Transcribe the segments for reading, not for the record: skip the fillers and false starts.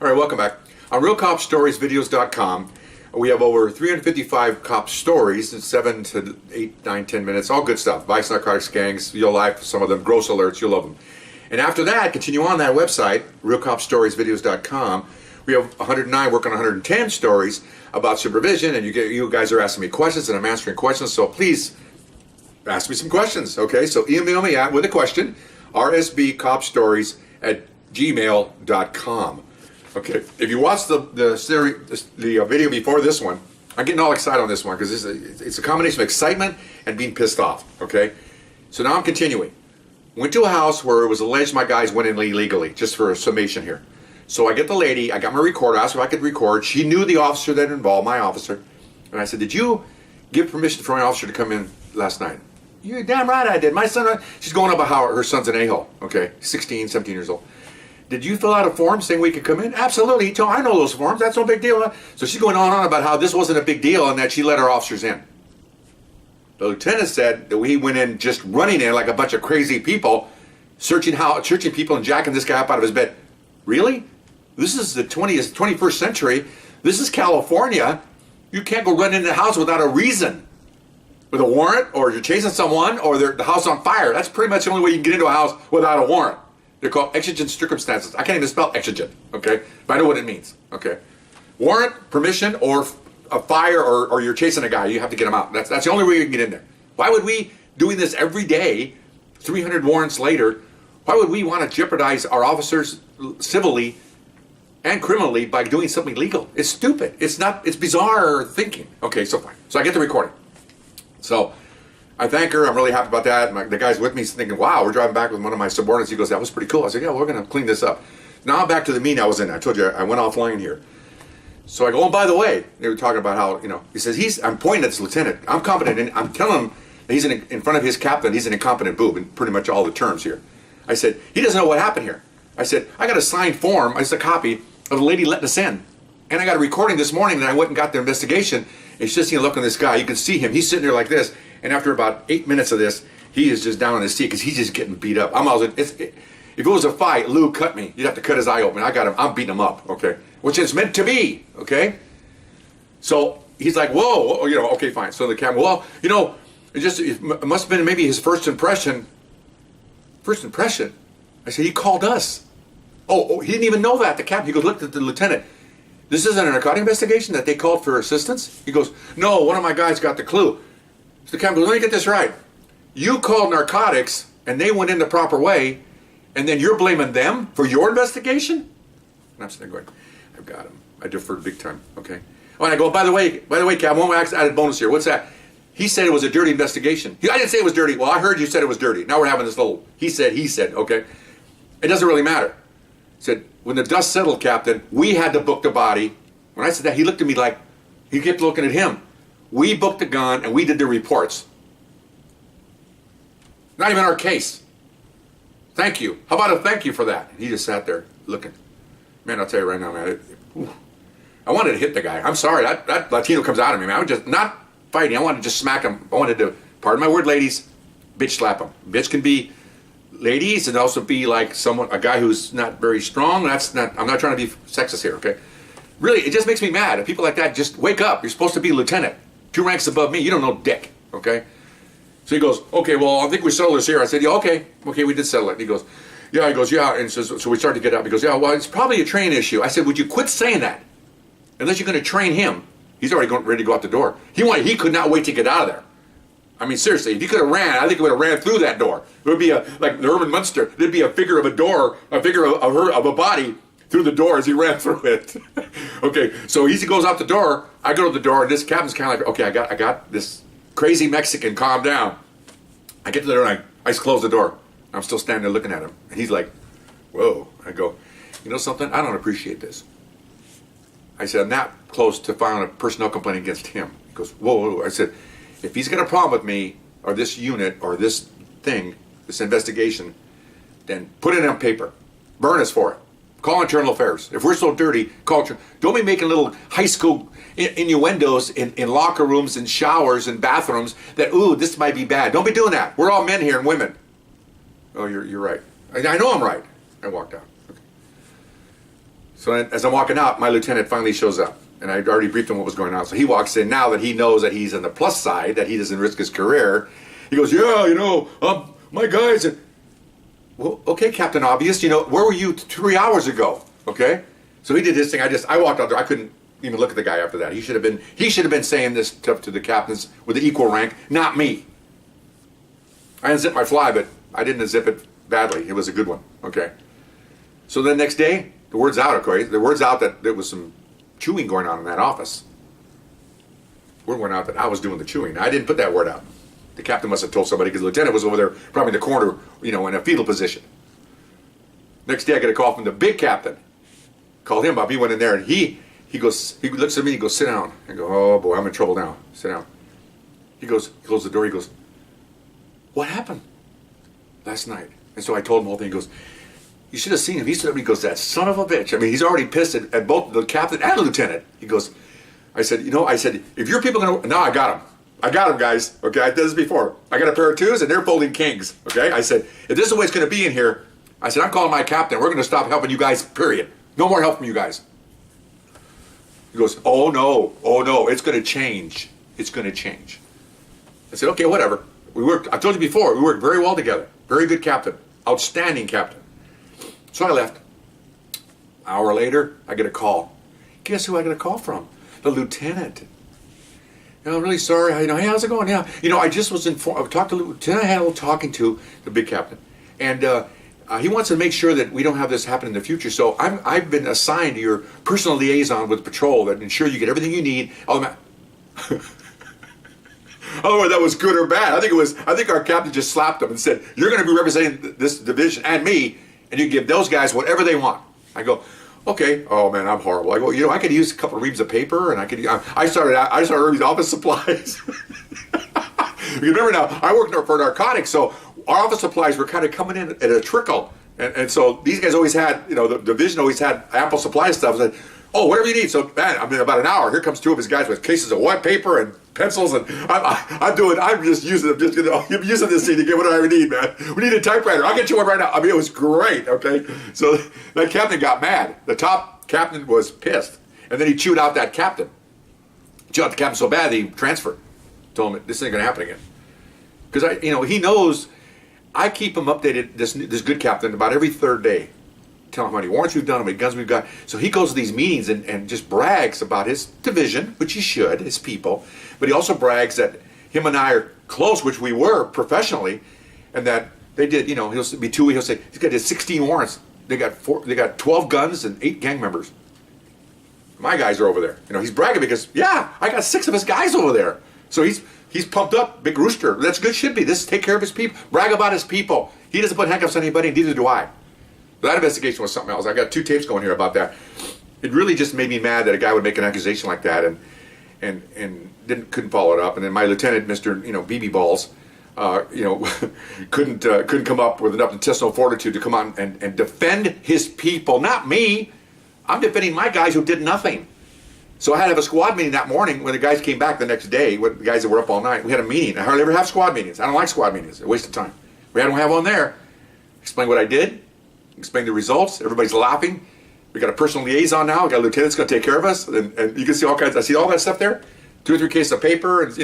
All right, welcome back. On realcopstoriesvideos.com, we have over 355 cop stories in 7 to 8, 9, 10 minutes. All good stuff. Vice, narcotics, gangs. You'll like some of them. Gross alerts. You'll love them. And after that, continue on that website, realcopstoriesvideos.com. We have 109, working on 110 stories about supervision, and you guys are asking me questions, and I'm answering questions. So please ask me some questions. Okay, so email me with a question, rsbcopstories@gmail.com. Okay, if you watch the video before this one, I'm getting all excited on this one because it's a combination of excitement and being pissed off. Okay, so now I'm continuing. Went to a house where it was alleged my guys went in illegally, just for a summation here. So I get the lady, I got my recorder, I asked her if I could record. She knew the officer that involved, my officer. And I said, did you give permission for my officer to come in last night? You're damn right I did. My son, she's going about how her son's an a-hole, okay? 16, 17 years old. Did you fill out a form saying we could come in? Absolutely. He told me, I know those forms. That's no big deal. So she's going on about how this wasn't a big deal and that she let her officers in. The lieutenant said that we went in just running in like a bunch of crazy people, searching people and jacking this guy up out of his bed. Really? This is the 21st century. This is California. You can't go run into the house without a reason. With a warrant, or you're chasing someone, or the house on fire. That's pretty much the only way you can get into a house without a warrant. They're called exigent circumstances. I can't even spell exigent, okay? But I know what it means, okay? Warrant, permission, or a fire, or you're chasing a guy. You have to get him out. That's the only way you can get in there. Why would we, doing this every day, 300 warrants later, why would we want to jeopardize our officers civilly and criminally by doing something legal? It's stupid. It's bizarre thinking. Okay, so fine. So I get the recording. So I thank her. I'm really happy about that. The guy's with me thinking, wow, we're driving back with one of my subordinates. He goes, that was pretty cool. I said, yeah, we're going to clean this up. Now I'm back to the meeting I was in. I told you I went offline here. So I go, oh, by the way, they were talking about how, he says, I'm pointing at this lieutenant. I'm competent, and I'm telling him that he's in front of his captain, he's an incompetent boob in pretty much all the terms here. I said, he doesn't know what happened here. I said, I got a signed form, it's a copy of the lady letting us in. And I got a recording this morning that I went and got the investigation. It's just, look at this guy. You can see him. He's sitting there like this. And after about 8 minutes of this, he is just down in his seat because he's just getting beat up. If it was a fight, Lou cut me. You'd have to cut his eye open. I got him. I'm beating him up, okay? Which is meant to be, okay? So he's like, whoa, okay, fine. So the camera, well, it must have been maybe his first impression. First impression? I said, he called us. Oh, he didn't even know that, the captain. He goes, look at the lieutenant. This isn't a narcotic investigation that they called for assistance? He goes, no, one of my guys got the clue. So the captain goes, let me get this right. You called narcotics, and they went in the proper way, and then you're blaming them for your investigation? And I'm sitting there going, I've got him. I deferred big time, okay? Oh, and I go, by the way, Cap, one added bonus here. What's that? He said it was a dirty investigation. I didn't say it was dirty. Well, I heard you said it was dirty. Now we're having this little he said, okay? It doesn't really matter. He said, when the dust settled, Captain, we had to book the body. When I said that, he looked at me like, he kept looking at him. We booked the gun and we did the reports. Not even our case. Thank you. How about a thank you for that? And he just sat there looking. Man, I'll tell you right now, man. I wanted to hit the guy. I'm sorry. That Latino comes out of me, man. I was just not fighting. I wanted to just smack him. I wanted to, pardon my word, ladies, bitch slap him. Bitch can be ladies and also be like a guy who's not very strong. I'm not trying to be sexist here, okay? Really, it just makes me mad. If people like that, just wake up. You're supposed to be lieutenant. 2 ranks above me. You don't know dick, okay? So he goes, okay, well, I think we settled this here. I said, yeah, okay, we did settle it. And he goes, yeah. And so we started to get up. He goes, yeah, well, it's probably a train issue. I said, would you quit saying that? Unless you're going to train him. He's already ready to go out the door. He could not wait to get out of there. I mean, seriously, if he could have ran, I think he would have ran through that door. It would be like Herman Munster. There'd be a figure of a door, a figure of a body through the door as he ran through it. Okay, so he goes out the door. I go to the door, and this captain's kind of like, okay, I got this crazy Mexican, calm down. I get to the door, and I close the door. I'm still standing there looking at him. And he's like, whoa. I go, you know something? I don't appreciate this. I said, I'm not close to filing a personnel complaint against him. He goes, whoa. I said, if he's got a problem with me, or this unit, or this thing, this investigation, then put it on paper. Burn us for it. Call internal affairs. If we're so dirty, don't be making little high school innuendos in locker rooms and showers and bathrooms that, ooh, this might be bad. Don't be doing that. We're all men here and women. Oh, you're right. I know I'm right. I walked out. Okay. So as I'm walking out, my lieutenant finally shows up. And I'd already briefed him what was going on. So he walks in now that he knows that he's on the plus side, that he doesn't risk his career. He goes, yeah, my guys. Well, okay, Captain Obvious, where were you 3 hours ago? Okay? So he did his thing. I walked out there. I couldn't even look at the guy after that. He should have been saying this stuff to the captains with the equal rank, not me. I unzipped my fly, but I didn't unzip it badly. It was a good one. Okay. So the next day, the word's out, okay? The word's out that there was some chewing going on in that office. Word went out that I was doing the chewing. I didn't put that word out. The captain must have told somebody because the lieutenant was over there, probably in the corner, in a fetal position. Next day, I get a call from the big captain. Called him up. He went in there and he looks at me. He goes, sit down. I go, oh boy, I'm in trouble now. Sit down. He closed the door. He goes, what happened last night? And so I told him the whole thing. He goes, you should have seen him. He stood up and he goes, that son of a bitch. I mean, he's already pissed at both the captain and the lieutenant. He goes, I said, if your people are going to, no, I got him. I got him, guys. Okay, I did this before. I got a pair of twos and they're folding kings. Okay, I said, if this is the way it's going to be in here, I said, I'm calling my captain. We're going to stop helping you guys, period. No more help from you guys. He goes, oh no, it's going to change. It's going to change. I said, okay, whatever. I told you before, we worked very well together. Very good captain. Outstanding captain. So I left. An hour later, I get a call. Guess who I get a call from? The lieutenant. I'm really sorry. Hey, how's it going? Yeah. I just was informed. I talked to the lieutenant. I had a little talking to the big captain. And he wants to make sure that we don't have this happen in the future. So I've been assigned to your personal liaison with the patrol that ensure you get everything you need. I don't know whether that was good or bad. I think our captain just slapped him and said, you're going to be representing this division and me, and you give those guys whatever they want. I go, okay. Oh man, I'm horrible. I go, I could use a couple of reams of paper, and I started reading office supplies. Remember now, I worked for narcotics, so our office supplies were kind of coming in at a trickle, and so these guys always had, the division always had ample supply of stuff. I said, oh, whatever you need. So man, about an hour, here comes two of his guys with cases of wet paper and pencils, and I'm just using this thing to get whatever I need, man. We need a typewriter. I'll get you one right now. I mean, it was great. Okay, so that captain got mad. The top captain was pissed, and then he chewed out that captain. Chewed out the captain so bad that he transferred. Told him this ain't gonna happen again, because he knows I keep him updated. This good captain about every third day. Tell him how many warrants we've done, how many guns we've got. So he goes to these meetings and just brags about his division, which he should, his people. But he also brags that him and I are close, which we were professionally, and that they did. He'll be he'll say he's got 16 warrants. They got 12 guns and 8 gang members. My guys are over there. He's bragging because I got 6 of his guys over there. So he's pumped up, big rooster. That's good. Should be. This is take care of his people. Brag about his people. He doesn't put handcuffs on anybody, and neither do I. That investigation was something else. I got 2 tapes going here about that. It really just made me mad that a guy would make an accusation like that and couldn't follow it up. And then my lieutenant, Mr. BB Balls, couldn't come up with enough intestinal fortitude to come on and defend his people, not me. I'm defending my guys who did nothing. So I had to have a squad meeting that morning when the guys came back the next day, with the guys that were up all night. We had a meeting. I hardly ever have squad meetings. I don't like squad meetings. They're a waste of time. We had to have one there. Explain what I did. Explain the results. Everybody's laughing. We got a personal liaison now. We got a lieutenant that's going to take care of us, and you can see all kinds. I see all that stuff there. 2 or 3 cases of paper, and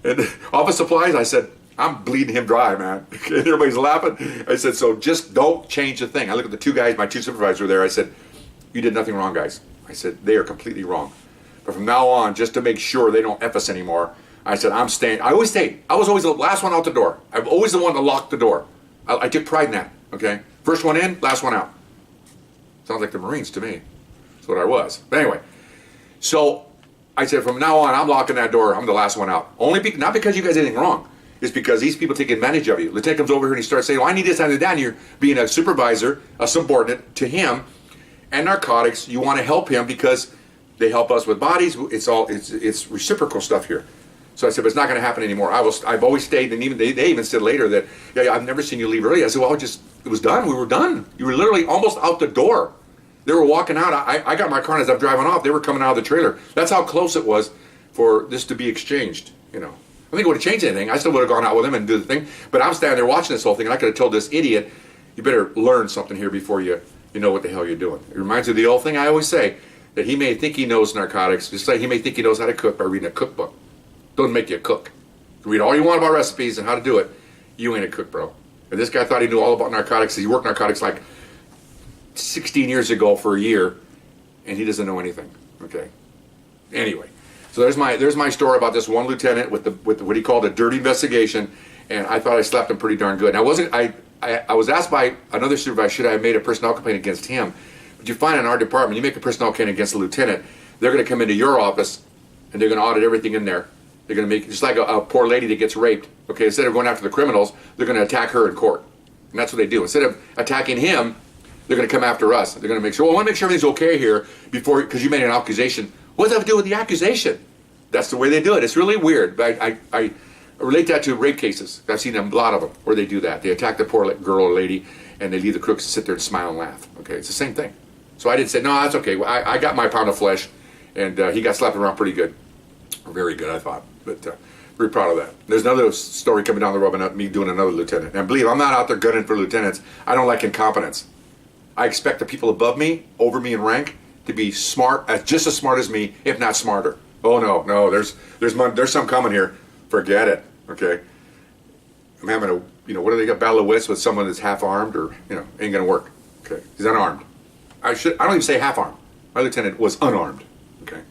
and office supplies. I said, I'm bleeding him dry, man. And everybody's laughing. I said, so just don't change a thing. I look at the 2 guys, my 2 supervisors were there. I said, you did nothing wrong, guys. I said, they are completely wrong. But from now on, just to make sure they don't F us anymore, I said, I'm staying. I always stayed. I was always the last one out the door. I'm always the one to lock the door. I took pride in that. Okay. First one in, last one out. Sounds like the Marines to me. That's what I was. But anyway, so I said from now on, I'm locking that door. I'm the last one out. Not because you guys did anything wrong. It's because these people take advantage of you. Lieutenant comes over here and he starts saying, well, I need this, I need that. And you're being a supervisor, a subordinate to him, and narcotics. You want to help him because they help us with bodies. It's reciprocal stuff here. So I said, but it's not going to happen anymore. I've always stayed, and even they even said later that, I've never seen you leave early. I said, well, it was done. We were done. You were literally almost out the door. They were walking out. I got my car, and as I'm driving off, they were coming out of the trailer. That's how close it was for this to be exchanged. I don't think it would have changed anything. I still would have gone out with him and do the thing. But I'm standing there watching this whole thing, and I could have told this idiot, you better learn something here before you you know what the hell you're doing. It reminds me of the old thing I always say, that he may think he knows narcotics, just like he may think he knows how to cook by reading a cookbook. Doesn't make you a cook. Read all you want about recipes and how to do it. You ain't a cook, bro. And this guy thought he knew all about narcotics. He worked narcotics like 16 years ago for a year, and he doesn't know anything. Okay. Anyway, so there's my story about this one lieutenant with what he called a dirty investigation, and I thought I slapped him pretty darn good. And I was asked by another supervisor, should I have made a personnel complaint against him? But you find in our department, you make a personnel complaint against a lieutenant, they're going to come into your office and they're going to audit everything in there. They're going to make, just like a poor lady that gets raped, okay, instead of going after the criminals, they're going to attack her in court. And that's what they do. Instead of attacking him, they're going to come after us. They're going to make sure, well, I want to make sure everything's okay here before, because you made an accusation. What does that have to do with the accusation? That's the way they do it. It's really weird. I relate that to rape cases. I've seen a lot of them where they do that. They attack the poor girl or lady, and they leave the crooks to sit there and smile and laugh. Okay, it's the same thing. So I didn't say, no, that's okay. Well, I got my pound of flesh, and he got slapped around pretty good. Very good, I thought. But very proud of that. There's another story coming down the road about me doing another lieutenant. And believe, I'm not out there gunning for lieutenants. I don't like incompetence. I expect the people above me, over me in rank, to be smart, just as smart as me, if not smarter. Oh no, there's some coming here. Forget it. Okay. I'm having a, what do they got, battle of wits with someone that's half armed, or ain't gonna work. Okay, he's unarmed. I don't even say half armed. My lieutenant was unarmed. Okay.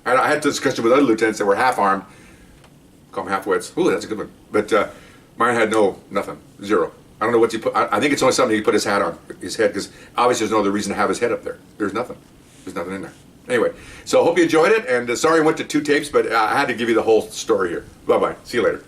I had this discussion with other lieutenants that were half armed. Call them half wits. Ooh, that's a good one. But mine had nothing, zero. I don't know what you put. I think it's only something he put his hat on his head, because obviously there's no other reason to have his head up there. There's nothing. There's nothing in there. Anyway, so I hope you enjoyed it, and sorry I went to 2 tapes, but I had to give you the whole story here. Bye-bye. See you later.